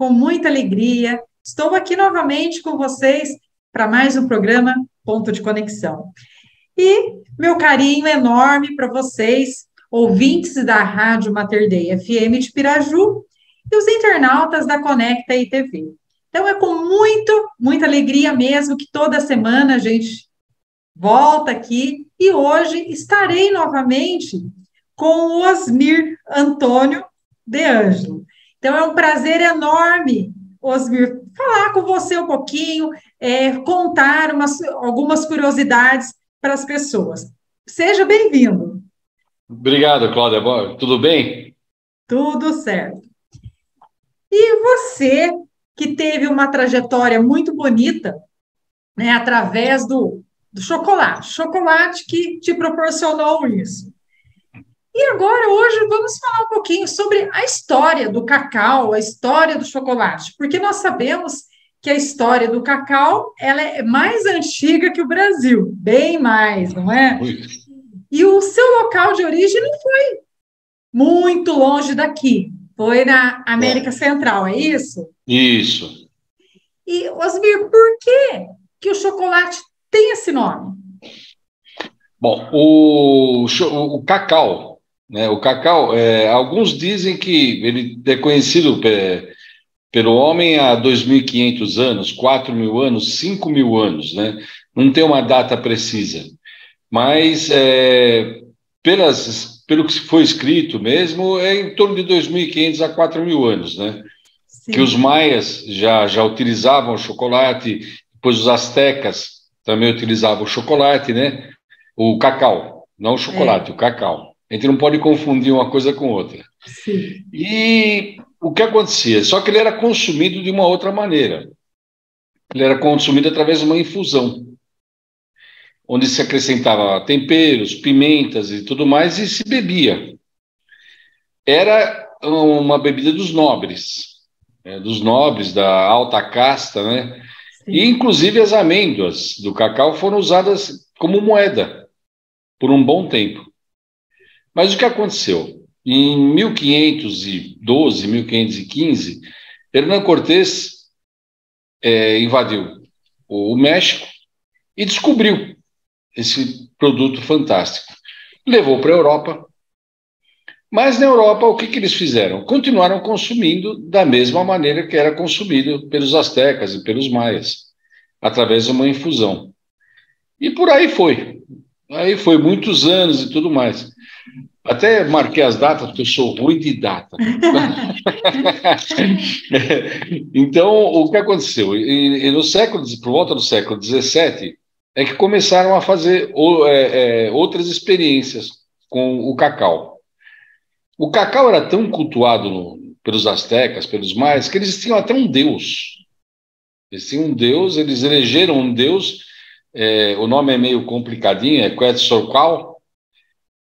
com muita alegria. Estou aqui novamente com vocês para mais um programa Ponto de Conexão. E meu carinho enorme para vocês, ouvintes da Rádio Mater Dei FM de Piraju e os internautas da Conecta ITV. Então, é com muita alegria mesmo que toda semana a gente volta aqui e hoje estarei novamente com o Osmir Antônio de Ângelo. Então, é um prazer enorme, Osmir, falar com você um pouquinho, contar algumas curiosidades para as pessoas. Seja bem-vindo. Obrigado, Cláudia. Tudo bem? Tudo certo. E você, que teve uma trajetória muito bonita, né, através do chocolate que te proporcionou isso. E agora, hoje, vamos falar um pouquinho sobre a história do cacau, a história do chocolate, porque nós sabemos que a história do cacau ela é mais antiga que o Brasil, bem mais, não é? E o seu local de origem não foi muito longe daqui, foi na América Central, é isso? Isso. E, Osmir, por que o chocolate tem esse nome? Bom, o cacau, né? O cacau, alguns dizem que ele é conhecido pelo homem há 2.500 anos, 4.000 anos, 5.000 anos, né? Não tem uma data precisa, mas pelo que foi escrito mesmo, é em torno de 2.500 a 4.000 anos, né? Sim. Que os maias já utilizavam o chocolate, depois os astecas também utilizavam o chocolate, né? O cacau, não o chocolate, o cacau. A gente não pode confundir uma coisa com outra. Sim. E o que acontecia? Só que ele era consumido de uma outra maneira. Ele era consumido através de uma infusão, onde se acrescentava temperos, pimentas e tudo mais, e se bebia. Era uma bebida dos nobres, da alta casta, né? Sim. E, inclusive, as amêndoas do cacau foram usadas como moeda por um bom tempo. Mas o que aconteceu? Em 1512, 1515, Hernán Cortés invadiu o México e descobriu esse produto fantástico. Levou para a Europa. Mas na Europa, o que eles fizeram? Continuaram consumindo da mesma maneira que era consumido pelos astecas e pelos maias, através de uma infusão. E por aí foi. Aí foi muitos anos e tudo mais. Até marquei as datas, porque eu sou ruim de data. Então, o que aconteceu? Por volta do século XVII, é que começaram a fazer outras experiências com o cacau. O cacau era tão cultuado pelos astecas, pelos maias, que eles tinham até um deus. Eles tinham um deus, eles elegeram um deus, o nome é meio complicadinho, é Quetzalcoatl,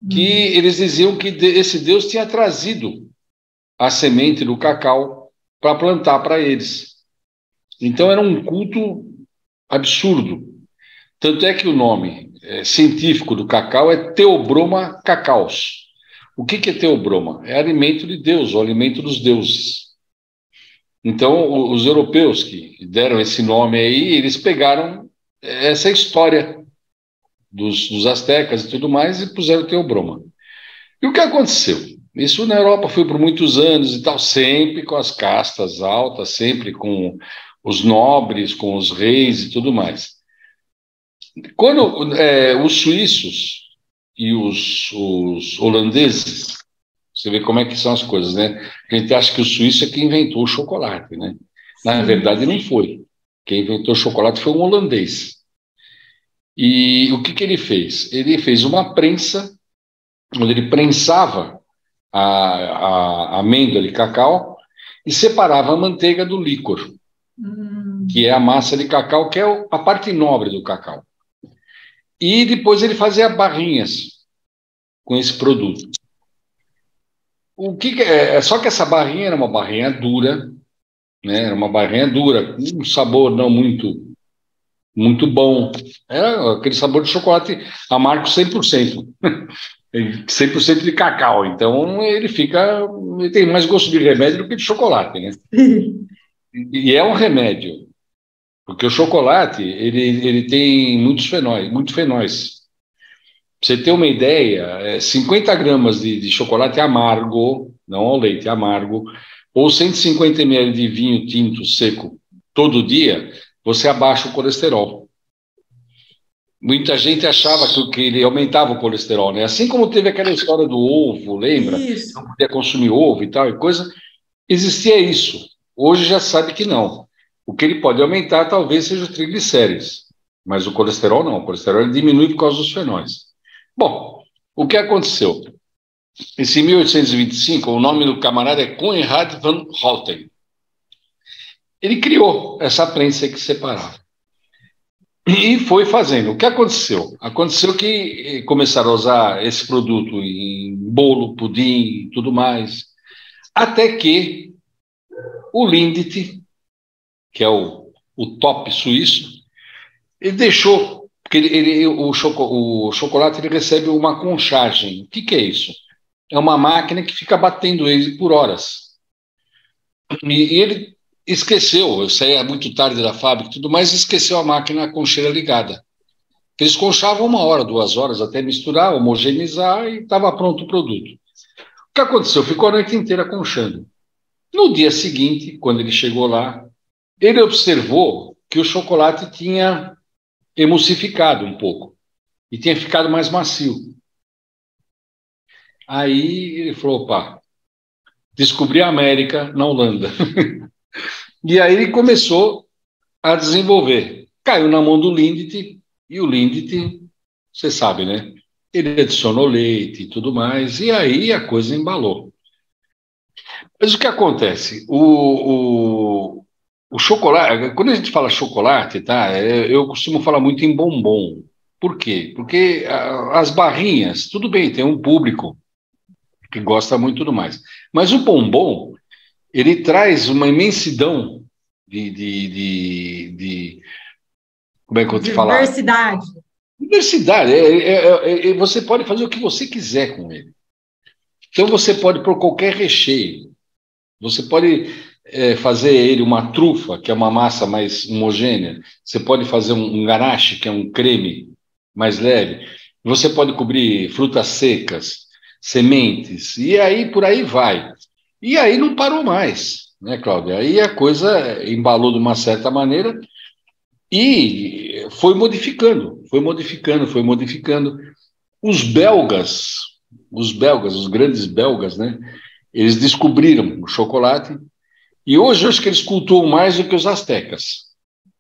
que eles diziam que esse deus tinha trazido a semente do cacau para plantar para eles. Então era um culto absurdo. Tanto é que o nome científico do cacau é Theobroma cacaus. O que é Theobroma? É alimento de Deus, o alimento dos deuses. Então, os europeus que deram esse nome aí, eles pegaram essa história dos astecas e tudo mais e puseram Theobroma. E o que aconteceu? Isso na Europa foi por muitos anos e tal, sempre com as castas altas, sempre com os nobres, com os reis e tudo mais. Quando os suíços e os holandeses, você vê como é que são as coisas, né? A gente acha que o suíço é que inventou o chocolate, né? Na verdade, não foi. Quem inventou o chocolate foi um holandês. E o que ele fez? Ele fez uma prensa, onde ele prensava a amêndoa de cacau e separava a manteiga do líquor, que é a massa de cacau, que é a parte nobre do cacau. E depois ele fazia barrinhas com esse produto. Só que essa barrinha era uma barrinha dura, né? Era uma barrinha dura, com um sabor não muito bom. Era aquele sabor de chocolate amargo 100%. 100% de cacau. Então, ele tem mais gosto de remédio do que de chocolate, né? E é um remédio, porque o chocolate, ele tem muitos fenóis. Pra você ter uma ideia, 50 gramas de chocolate amargo, não ao leite, amargo, ou 150 ml de vinho tinto seco todo dia, você abaixa o colesterol. Muita gente achava que ele aumentava o colesterol, né? Assim como teve aquela história do ovo, lembra? Isso. Não podia consumir ovo e tal, e coisa. Existia isso. Hoje já sabe que não. O que ele pode aumentar talvez seja os triglicérides, mas o colesterol não. O colesterol ele diminui por causa dos fenóis. Bom, o que aconteceu? Esse 1825, o nome do camarada é Conrad van Houten. Ele criou essa prensa que separava. E foi fazendo. O que aconteceu? Aconteceu que começaram a usar esse produto em bolo, pudim e tudo mais, até que o Lindt, que é o top suíço, ele deixou, porque o chocolate ele recebe uma conchagem. O que é isso? É uma máquina que fica batendo ele por horas. E ele esqueceu, eu saía muito tarde da fábrica e tudo mais, esqueceu a máquina, a concheira ligada. Eles conchavam 1 hora, 2 horas, até misturar, homogeneizar e estava pronto o produto. O que aconteceu? Ficou a noite inteira conchando. No dia seguinte, quando ele chegou lá, ele observou que o chocolate tinha emulsificado um pouco e tinha ficado mais macio. Aí ele falou, opa, descobri a América na Holanda. E aí ele começou a desenvolver. Caiu na mão do Lindt, e o Lindt, você sabe, né? Ele adicionou leite e tudo mais, e aí a coisa embalou. Mas o que acontece? O chocolate, quando a gente fala chocolate, tá? Eu costumo falar muito em bombom. Por quê? Porque as barrinhas, tudo bem, tem um público que gosta muito e tudo mais. Mas o bombom, ele traz uma imensidão de como é que eu vou te falar? Diversidade. Diversidade. Você pode fazer o que você quiser com ele. Então você pode pôr qualquer recheio. Você pode fazer ele uma trufa, que é uma massa mais homogênea. Você pode fazer um ganache, que é um creme mais leve. Você pode cobrir frutas secas, sementes, e aí por aí vai. E aí não parou mais, né, Cláudia? Aí a coisa embalou de uma certa maneira e foi modificando, foi modificando, foi modificando. Os belgas, os grandes belgas, né? Eles descobriram o chocolate e hoje eu acho que eles cultuam mais do que os astecas,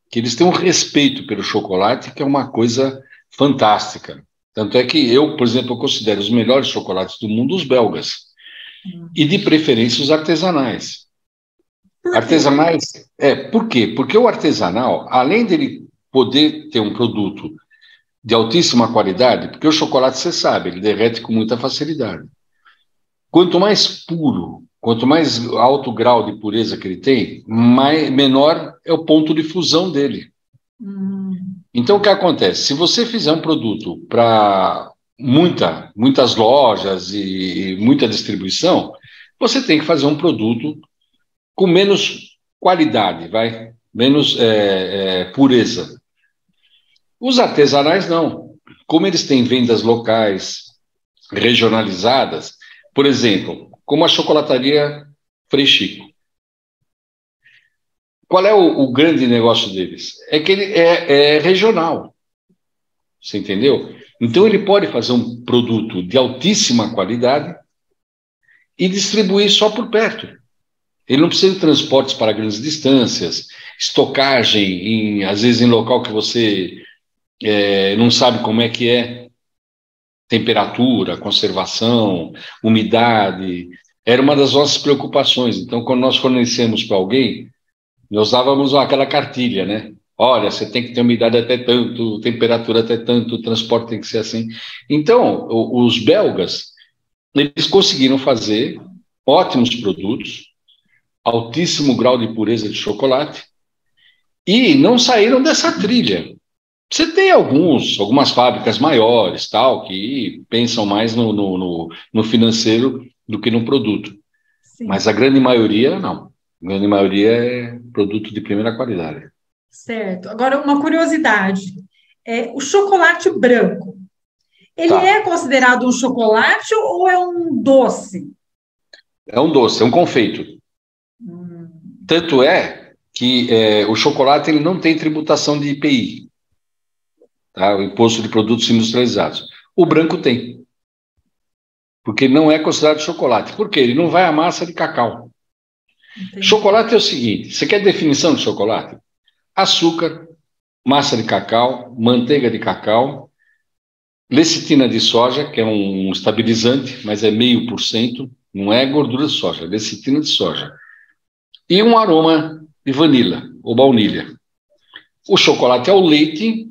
que eles têm um respeito pelo chocolate, que é uma coisa fantástica. Tanto é que eu, por exemplo, eu considero os melhores chocolates do mundo os belgas, e de preferência os artesanais. Por quê? Artesanais, por quê? Porque o artesanal, além dele poder ter um produto de altíssima qualidade, porque o chocolate, você sabe, ele derrete com muita facilidade. Quanto mais puro, quanto mais alto grau de pureza que ele tem, menor é o ponto de fusão dele. Então, o que acontece? Se você fizer um produto para muitas lojas e muita distribuição, você tem que fazer um produto com menos qualidade, menos pureza. Os artesanais não. Como eles têm vendas locais, regionalizadas, por exemplo, como a chocolataria Frei Chico. Qual é o grande negócio deles? É que ele é regional. Você entendeu? Então ele pode fazer um produto de altíssima qualidade e distribuir só por perto. Ele não precisa de transportes para grandes distâncias, estocagem, às vezes em local que você não sabe como é que é, temperatura, conservação, umidade. Era uma das nossas preocupações. Então, quando nós fornecemos para alguém, nós dávamos aquela cartilha, né? Olha, você tem que ter umidade até tanto, temperatura até tanto, o transporte tem que ser assim. Então, os belgas, eles conseguiram fazer ótimos produtos, altíssimo grau de pureza de chocolate, e não saíram dessa trilha. Você tem algumas fábricas maiores, tal, que pensam mais no financeiro do que no produto. Sim. Mas a grande maioria, não. A grande maioria é produto de primeira qualidade. Certo. Agora, uma curiosidade. O chocolate branco, ele é Tá. considerado um chocolate ou é um doce? É um doce, é um confeito. Hum, Tanto é que o chocolate ele não tem tributação de IPI, tá? O Imposto de Produtos Industrializados. O branco tem, porque não é considerado chocolate. Por quê? Ele não vai à massa de cacau. entendi. Chocolate é o seguinte: você quer definição de chocolate? Açúcar, massa de cacau, manteiga de cacau, lecitina de soja, que é um estabilizante, mas é 0,5%, não é gordura de soja, é lecitina de soja. E um aroma de vanila ou baunilha. O chocolate é o leite,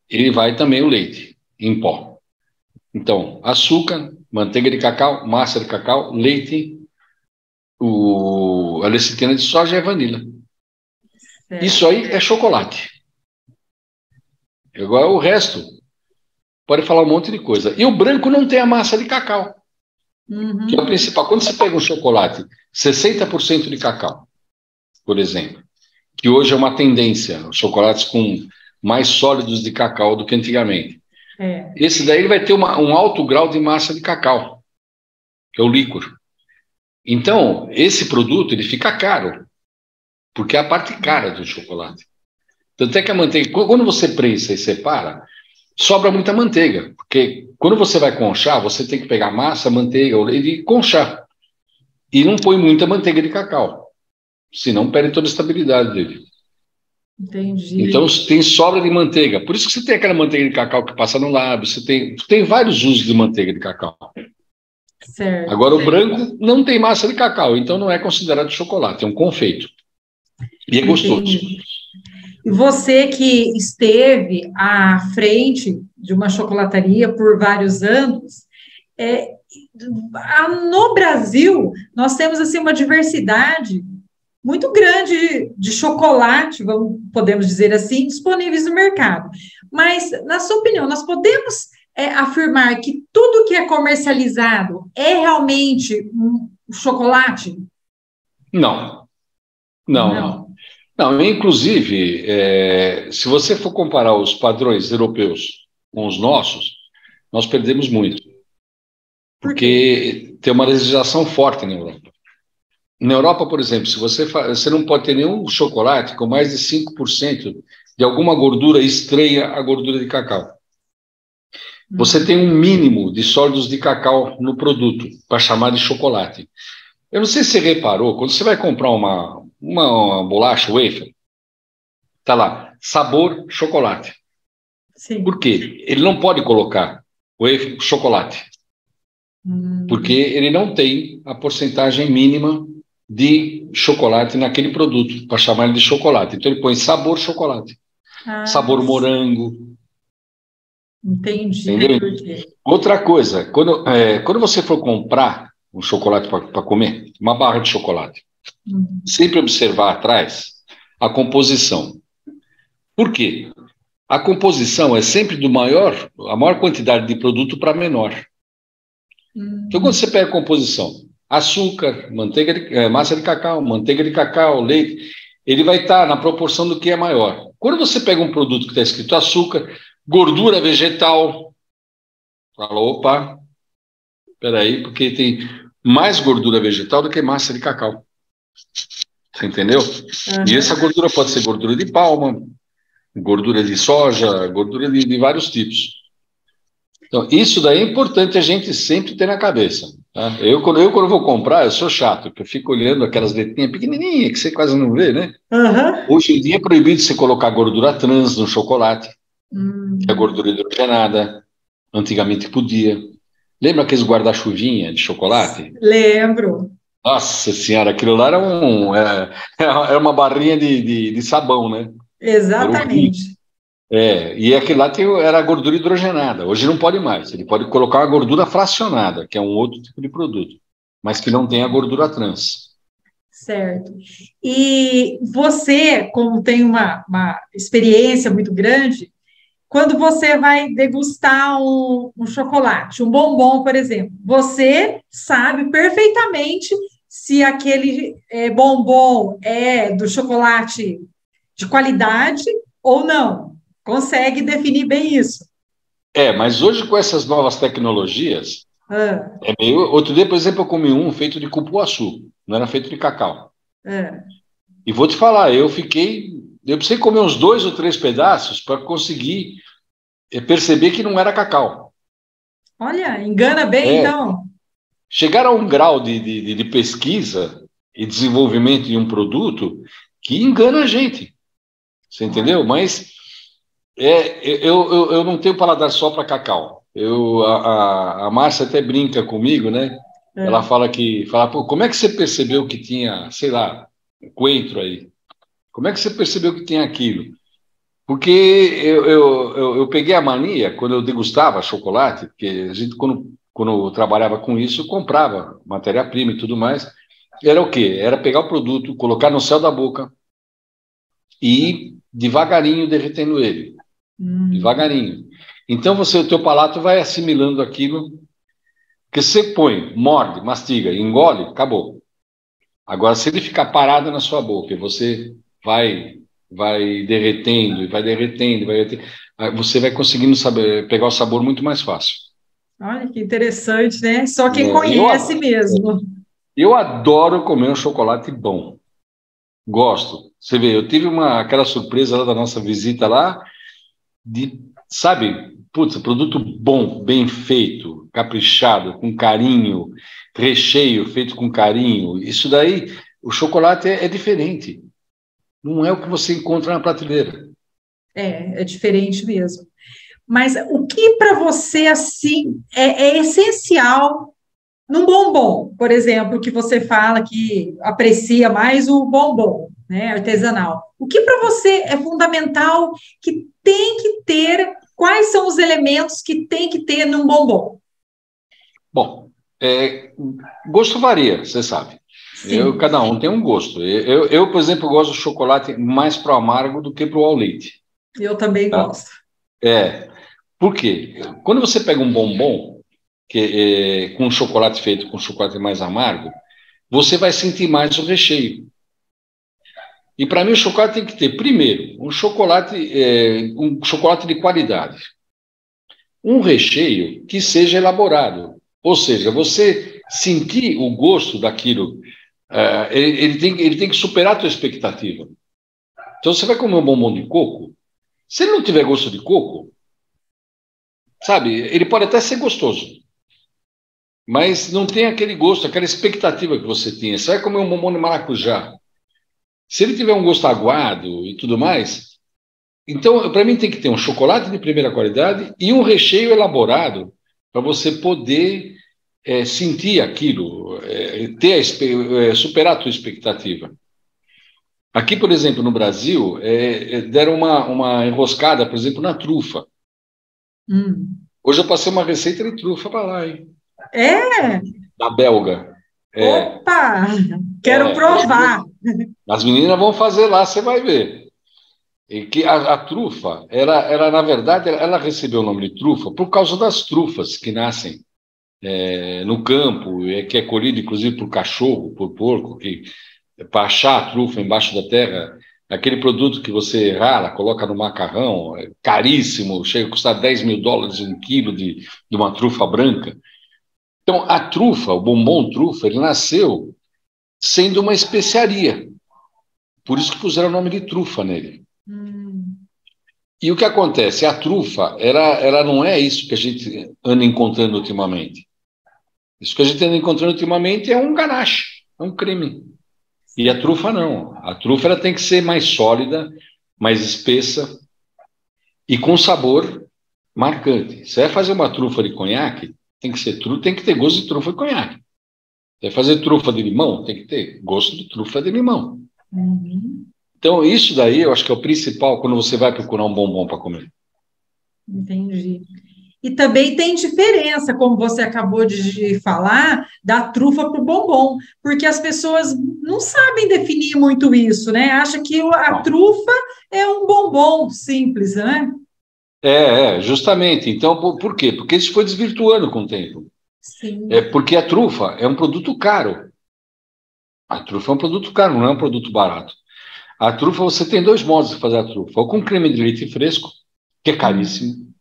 ele vai também o leite em pó. Então, açúcar, manteiga de cacau, massa de cacau, leite, a lecitina de soja e a vanila. Isso Certo. aí é chocolate. Agora o resto pode falar um monte de coisa. E o branco não tem a massa de cacau, que é o Uhum. principal. Quando você pega um chocolate, 60% de cacau, por exemplo, que hoje é uma tendência, os chocolates com mais sólidos de cacau do que antigamente. É, Esse daí ele vai ter um alto grau de massa de cacau, que é o líquor. Então, esse produto ele fica caro, porque é a parte cara do chocolate. Tanto é que a manteiga, quando você prensa e separa, sobra muita manteiga, porque quando você vai conchar, você tem que pegar massa, manteiga, e conchar. E não põe muita manteiga de cacau, senão perde toda a estabilidade dele. Então entendi. tem sobra de manteiga. Por isso que você tem aquela manteiga de cacau que passa no lábio, você tem vários usos de manteiga de cacau. Certo. Agora o branco não tem massa de cacau, então não é considerado chocolate, é um confeito. E é gostoso. Entendi. E você que esteve à frente de uma chocolataria por vários anos, é, no Brasil, nós temos assim uma diversidade muito grande de chocolate, podemos dizer assim, disponíveis no mercado. Mas, na sua opinião, nós podemos afirmar que tudo que é comercializado é realmente um chocolate? Não, não, não. Não. Não, inclusive, se você for comparar os padrões europeus com os nossos, nós perdemos muito, Por quê? porque tem uma legislação forte na Europa. Na Europa, por exemplo, se você não pode ter nenhum chocolate com mais de 5% de alguma gordura estranha à gordura de cacau. Você tem um mínimo de sólidos de cacau no produto para chamar de chocolate. Eu não sei se você reparou, quando você vai comprar uma bolacha wafer, tá lá, sabor chocolate. Por Sim. quê? Ele não pode colocar wafer chocolate, porque Hum. ele não tem a porcentagem mínima de chocolate naquele produto, para chamar ele de chocolate. Então ele põe sabor chocolate, Ah, sabor morango, entendi entendeu? por quê. Outra coisa, quando você for comprar um chocolate para comer, uma barra de chocolate, Hum. sempre observar atrás a composição. Por quê? A composição é sempre a maior quantidade de produto para menor. Então, quando você pega a composição, açúcar, massa de cacau, manteiga de cacau, leite, ele vai estar na proporção do que é maior. Quando você pega um produto que está escrito açúcar, gordura vegetal, fala, opa, peraí, porque tem mais gordura vegetal do que massa de cacau. Você entendeu? E essa Aham. gordura pode ser gordura de palma, gordura de soja, gordura de vários tipos. Então, isso daí é importante a gente sempre ter na cabeça. Tá? Quando vou comprar, eu sou chato, porque eu fico olhando aquelas letrinhas pequenininhas que você quase não vê, né? Aham. Hoje em dia é proibido você colocar gordura trans no chocolate, que é Hum. gordura hidrogenada. Antigamente podia. Lembra aqueles guarda-chuvinha de chocolate? Lembro. Nossa senhora, aquilo lá era uma barrinha de sabão, né? Era horrível. Exatamente. E aquele lá era gordura hidrogenada. Hoje não pode mais. Ele pode colocar uma gordura fracionada, que é um outro tipo de produto, mas que não tem a gordura trans. Certo. E você, como tem uma experiência muito grande, quando você vai degustar um chocolate, um bombom, por exemplo, você sabe perfeitamente se aquele bombom é do chocolate de qualidade ou não. Consegue definir bem isso. Mas hoje com essas novas tecnologias, Ah, outro dia, por exemplo, eu comi um feito de cupuaçu, não era feito de cacau. ah. E vou te falar, eu precisei comer uns 2 ou 3 pedaços para conseguir perceber que não era cacau. Olha, engana bem, É, então. chegar a um grau de pesquisa e desenvolvimento de um produto que engana a gente, você entendeu? Olha. Mas eu não tenho paladar só para cacau. A Márcia até brinca comigo, né? Ela Ah. fala, pô, como é que você percebeu que tinha, sei lá, coentro aí? Como é que você percebeu que tinha aquilo? Porque eu peguei a mania, quando eu degustava chocolate, porque a gente, quando eu trabalhava com isso, eu comprava matéria-prima e tudo mais. Era o quê? Era pegar o produto, colocar no céu da boca e ir devagarinho derretendo ele. Hum. Devagarinho. Então o teu palato vai assimilando aquilo que você põe, morde, mastiga, engole, acabou. Agora, se ele ficar parado na sua boca e você vai derretendo e vai derretendo, vai derretendo, aí você vai conseguindo pegar o sabor muito mais fácil. Olha que interessante, né? Só quem É, eu, conhece mesmo. eu adoro comer um chocolate bom. Gosto. Você vê, eu tive aquela surpresa lá da nossa visita lá, sabe, putz, produto bom, bem feito, caprichado, com carinho, recheio feito com carinho. Isso daí, o chocolate é diferente. Não é o que você encontra na prateleira. É diferente mesmo. Mas o que para você, assim, é essencial num bombom, por exemplo, que você fala que aprecia mais o bombom, né, artesanal. O que para você é fundamental que tem que ter? Quais são os elementos que tem que ter num bombom? Bom, gosto varia, você sabe. Sim, Cada um tem um gosto. Por exemplo, gosto do chocolate mais pro amargo do que pro ao leite. eu também Tá? gosto. É, por quê? Quando você pega um bombom com chocolate feito com chocolate mais amargo, você vai sentir mais o recheio. E para mim o chocolate tem que ter, primeiro, um chocolate de qualidade. Um recheio que seja elaborado. Ou seja, você sentir o gosto daquilo, ele tem que superar a tua expectativa. Então você vai comer um bombom de coco, se ele não tiver gosto de coco, sabe, ele pode até ser gostoso, mas não tem aquele gosto, aquela expectativa que você tinha. Você vai comer um bombom de maracujá. Se ele tiver um gosto aguado e tudo mais, então, para mim, tem que ter um chocolate de primeira qualidade e um recheio elaborado para você poder sentir aquilo, superar a tua expectativa. Aqui, por exemplo, no Brasil, deram uma enroscada, por exemplo, na trufa. Hum. Hoje eu passei uma receita de trufa para lá, hein? É, Da belga. É, opa, quero é, as, provar. as meninas vão fazer lá, você vai ver. E que a trufa, na verdade, ela recebeu o nome de trufa por causa das trufas que nascem no campo, que é colhido inclusive por cachorro, por porco, que para achar a trufa embaixo da terra, aquele produto que você rala, coloca no macarrão, é caríssimo, chega a custar US$ 10.000 um quilo de uma trufa branca. Então, a trufa, o bombom trufa, ele nasceu sendo uma especiaria. Por isso que puseram o nome de trufa nele. Hum. E o que acontece? A trufa, ela não é isso que a gente anda encontrando ultimamente. Isso que a gente anda encontrando ultimamente é um ganache, é um creme. E a trufa não. A trufa ela tem que ser mais sólida, mais espessa e com sabor marcante. Se vai fazer uma trufa de conhaque, tem que ter gosto de trufa de conhaque. Se vai fazer trufa de limão, tem que ter gosto de trufa de limão. Uhum. Então, isso daí eu acho que é o principal quando você vai procurar um bombom para comer. Entendi. E também tem diferença, como você acabou de falar, da trufa para o bombom, porque as pessoas não sabem definir muito isso, né? Acha que a Não. trufa é um bombom simples, né? Justamente. Então, por quê? Porque isso foi desvirtuando com o tempo. Sim. Porque a trufa é um produto caro. A trufa é um produto caro, não é um produto barato. A trufa, você tem dois modos de fazer a trufa. Ou com creme de leite fresco, que é caríssimo,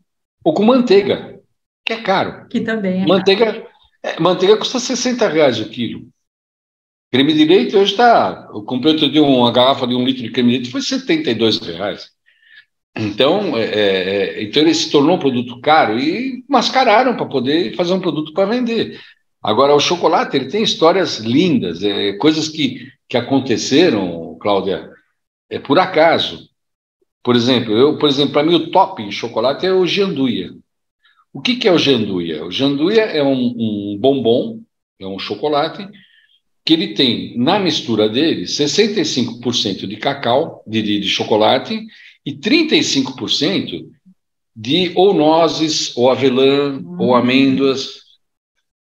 ou com manteiga, que é caro. Que também é caro. Manteiga custa R$ 60 o quilo. Creme de leite hoje está... Eu comprei outro dia uma garrafa de 1 litro de creme de leite, foi R$ 72. Então, então ele se tornou um produto caro e mascararam para poder fazer um produto para vender. Agora, o chocolate, ele tem histórias lindas, coisas que aconteceram, Cláudia, por acaso. Por exemplo, para mim, o top em chocolate é o gianduia. O que é o gianduia? O gianduia é um bombom, é um chocolate, que ele tem, na mistura dele, 65% de cacau, de chocolate, e 35% de ou nozes, ou avelã, ou amêndoas,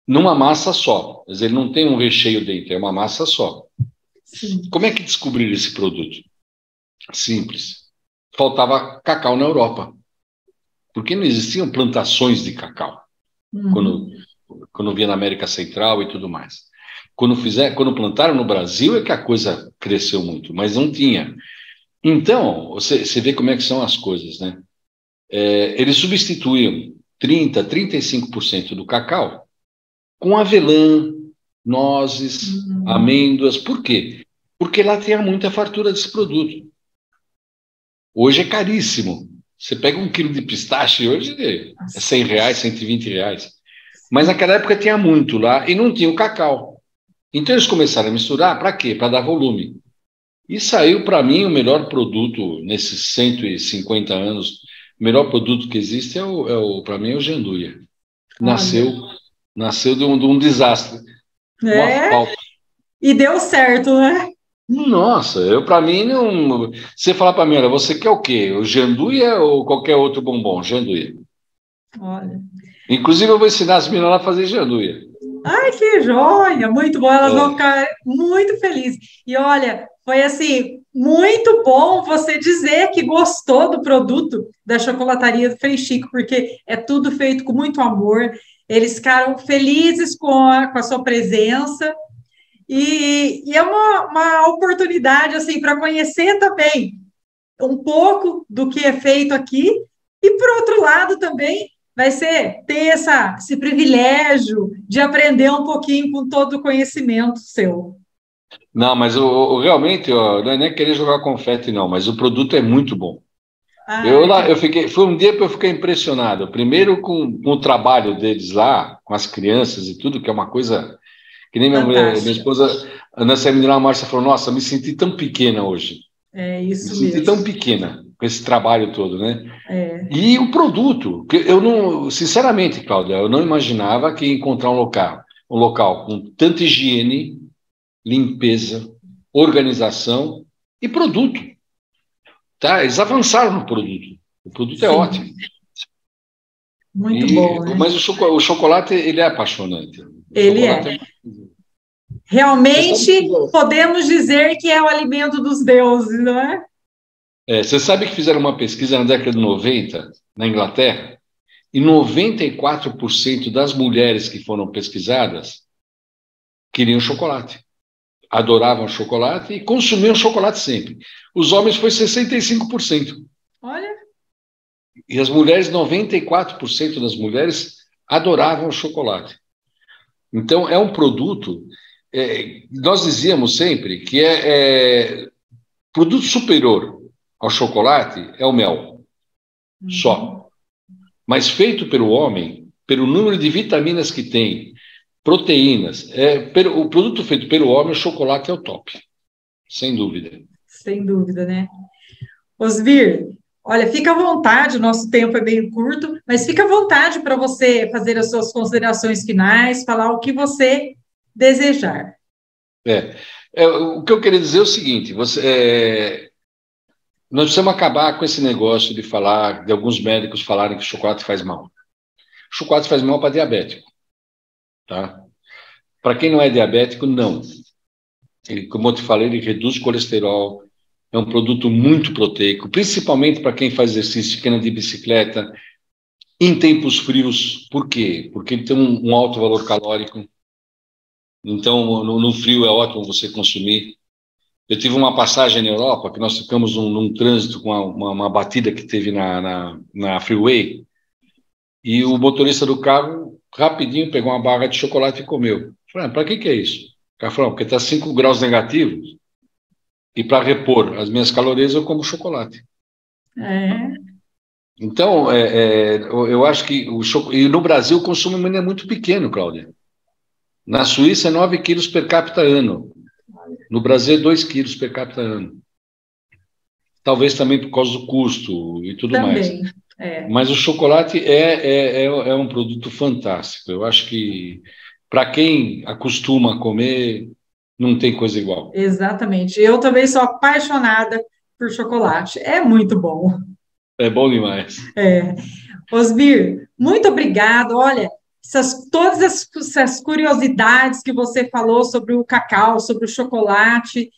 numa massa só. Mas ele não tem um recheio dentro, é uma massa só. Sim. Como é que descobriram esse produto? Simples. Faltava cacau na Europa. Porque não existiam plantações de cacau. Quando via na América Central e tudo mais. Quando plantaram no Brasil é que a coisa cresceu muito, mas não tinha. Então, você vê como é que são as coisas, né? Eles substituíam 35% do cacau com avelã, nozes, amêndoas. Por quê? Porque lá tem muita fartura desse produto. Hoje é caríssimo. Você pega 1 quilo de pistache hoje é R$ 100, R$ 120. Mas naquela época tinha muito lá e não tinha o cacau. Então eles começaram a misturar para quê? Para dar volume. E saiu para mim o melhor produto nesses 150 anos. O melhor produto que existe para mim é o gianduia. Nasceu de um desastre. Uma falta. E deu certo, né? Nossa, para mim não. Você falar para mim, olha, você quer o quê? O gianduia ou qualquer outro bombom? Gianduia. Olha. Inclusive eu vou ensinar as meninas a fazer gianduia. Ai, que joia! Muito bom, elas vão ficar muito felizes. E olha, foi assim, muito bom você dizer que gostou do produto da chocolataria do Frei Chico, porque é tudo feito com muito amor. Eles ficaram felizes com a sua presença. E é uma oportunidade assim para conhecer também um pouco do que é feito aqui. E, por outro lado, também vai ser ter esse privilégio de aprender um pouquinho com todo o conhecimento seu. Não, mas realmente, não é nem querer jogar confete, não, mas o produto é muito bom. Foi um dia que eu fiquei impressionado. Primeiro com o trabalho deles lá, com as crianças e tudo, que é uma coisa que nem minha esposa, a Ana Menina Márcia falou, nossa, me senti tão pequena hoje. É isso mesmo. Me senti tão pequena com esse trabalho todo, né? E o produto, que eu não, sinceramente, Cláudia, eu não imaginava que ia encontrar um local com tanta higiene, limpeza, organização e produto. Tá? Eles avançaram no produto. O produto é ótimo. Muito bom, né? Mas o chocolate, ele é apaixonante. Ele é. Realmente, podemos dizer que é o alimento dos deuses, não é? Você sabe que fizeram uma pesquisa na década de 90, na Inglaterra, e 94% das mulheres que foram pesquisadas queriam chocolate. Adoravam chocolate e consumiam chocolate sempre. Os homens foi 65%. Olha. E as mulheres, 94% das mulheres adoravam chocolate. Então, é um produto... nós dizíamos sempre que produto superior ao chocolate é o mel. Só. Mas feito pelo homem, pelo número de vitaminas que tem, proteínas, o produto feito pelo homem, o chocolate é o top. Sem dúvida. Sem dúvida, né? Osvir, olha, fica à vontade, o nosso tempo é bem curto, mas fica à vontade para você fazer as suas considerações finais, falar o que você desejar. O que eu queria dizer é o seguinte, nós precisamos acabar com esse negócio de alguns médicos falarem que o chocolate faz mal. O chocolate faz mal para diabético. Tá? Para quem não é diabético, não. Como eu te falei, ele reduz o colesterol, é um produto muito proteico, principalmente para quem faz exercício, quem anda de bicicleta, em tempos frios. Por quê? Porque ele tem um alto valor calórico. Então, no frio é ótimo você consumir. Eu tive uma passagem na Europa que nós ficamos num trânsito com uma batida que teve na freeway, e o motorista do carro rapidinho pegou uma barra de chocolate e comeu. Falei, para que é isso? O cara falou, porque está 5 graus negativos e para repor as minhas calorias eu como chocolate. É. Então, eu acho que e no Brasil o consumo ainda é muito pequeno, Cláudia. Na Suíça é 9 quilos per capita ano. No Brasil é 2 quilos per capita ano. Talvez também por causa do custo e tudo mais. Mas o chocolate é um produto fantástico. Eu acho que, para quem acostuma a comer, não tem coisa igual. Exatamente. Eu também sou apaixonada por chocolate. É muito bom. É bom demais. Osmir, muito obrigada. Olha, todas essas curiosidades que você falou sobre o cacau, sobre o chocolate,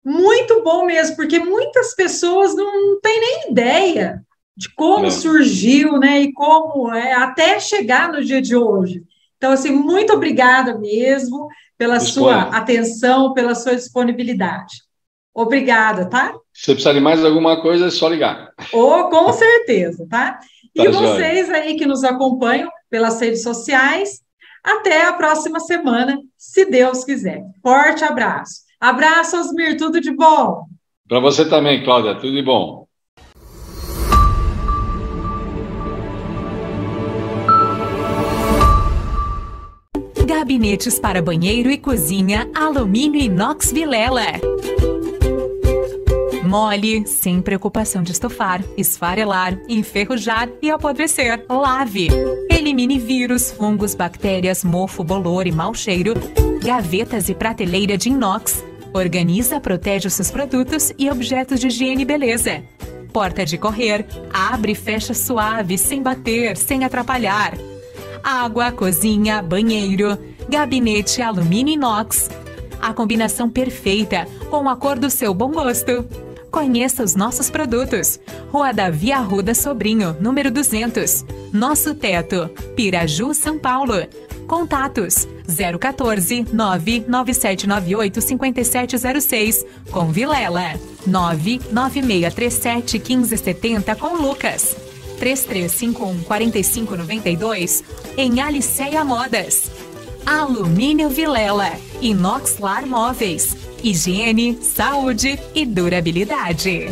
muito bom mesmo, porque muitas pessoas não têm nem ideia de como surgiu, né, e como até chegar no dia de hoje. Então, assim, muito obrigada mesmo pela sua atenção, pela sua disponibilidade. Obrigada, tá? Se você precisar de mais alguma coisa, é só ligar. Com certeza, tá? E vocês aí que nos acompanham pelas redes sociais, até a próxima semana, se Deus quiser. Forte abraço. Abraço, Osmir, tudo de bom. Para você também, Cláudia, tudo de bom. Gabinetes para banheiro e cozinha, alumínio inox Vilela. Mole, sem preocupação de estufar, esfarelar, enferrujar e apodrecer. Lave. Elimine vírus, fungos, bactérias, mofo, bolor e mau cheiro. Gavetas e prateleira de inox. Organiza, protege os seus produtos e objetos de higiene e beleza. Porta de correr. Abre e fecha suave, sem bater, sem atrapalhar. Água, cozinha, banheiro. Gabinete alumínio inox. A combinação perfeita, com a cor do seu bom gosto. Conheça os nossos produtos. Rua Davi Arruda Sobrinho, número 200. Nosso Teto, Piraju, São Paulo. Contatos 014 99798 5706 com Vilela. 99637 1570 com Lucas. 3351 4592 em Aliceia Modas. Alumínio Vilela. Inoxlar Móveis. Higiene, saúde e durabilidade.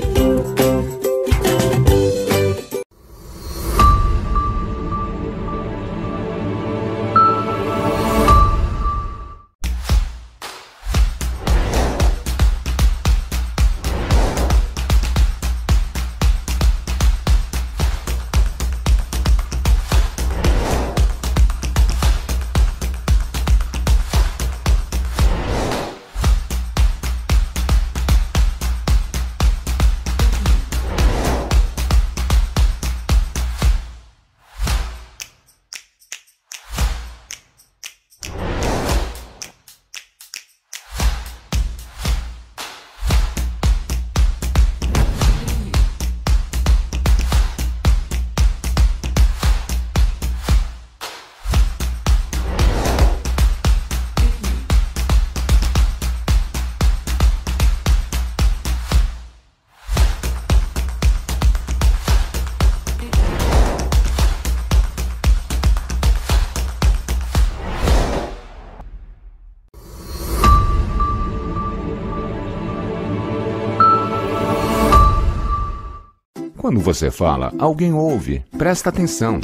Quando você fala, alguém ouve, presta atenção.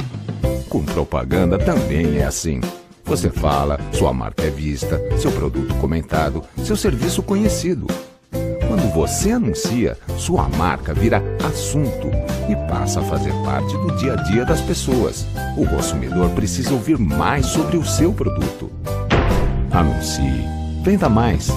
Com propaganda também é assim. Você fala, sua marca é vista, seu produto comentado, seu serviço conhecido. Quando você anuncia, sua marca vira assunto e passa a fazer parte do dia a dia das pessoas. O consumidor precisa ouvir mais sobre o seu produto. Anuncie. Venda mais.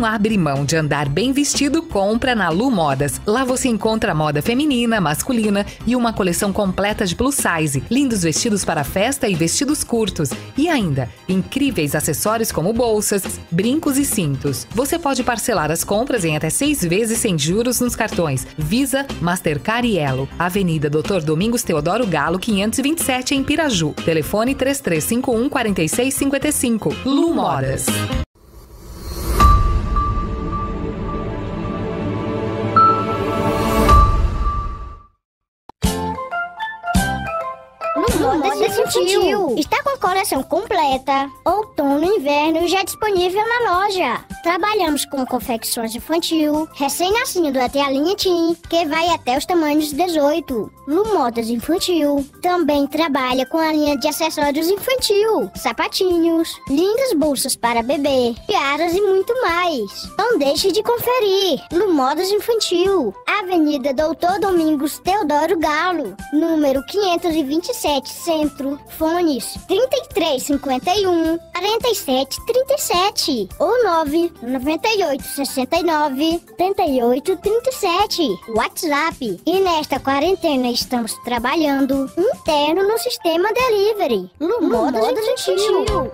Não abre mão de andar bem vestido, compra na Lu Modas. Lá você encontra moda feminina, masculina e uma coleção completa de plus size, lindos vestidos para festa e vestidos curtos. E ainda, incríveis acessórios como bolsas, brincos e cintos. Você pode parcelar as compras em até 6 vezes sem juros nos cartões Visa, Mastercard e Elo. Avenida Dr. Domingos Teodoro Galo, 527 em Piraju. Telefone 3351-4655. Lu Modas. Modas Infantil. Está com a coleção completa, outono e inverno já disponível na loja. Trabalhamos com confecções infantil, recém-nascido até a linha Teen, que vai até os tamanhos 18. Lu Modas Infantil também trabalha com a linha de acessórios infantil, sapatinhos, lindas bolsas para bebê, tiaras e muito mais. Não deixe de conferir. Lu Modas Infantil, Avenida Doutor Domingos Teodoro Galo, número 527 Centro, fones 3351 4737 ou 998 69 3837. WhatsApp. E nesta quarentena estamos trabalhando interno no sistema delivery. Lu Modas Infantil.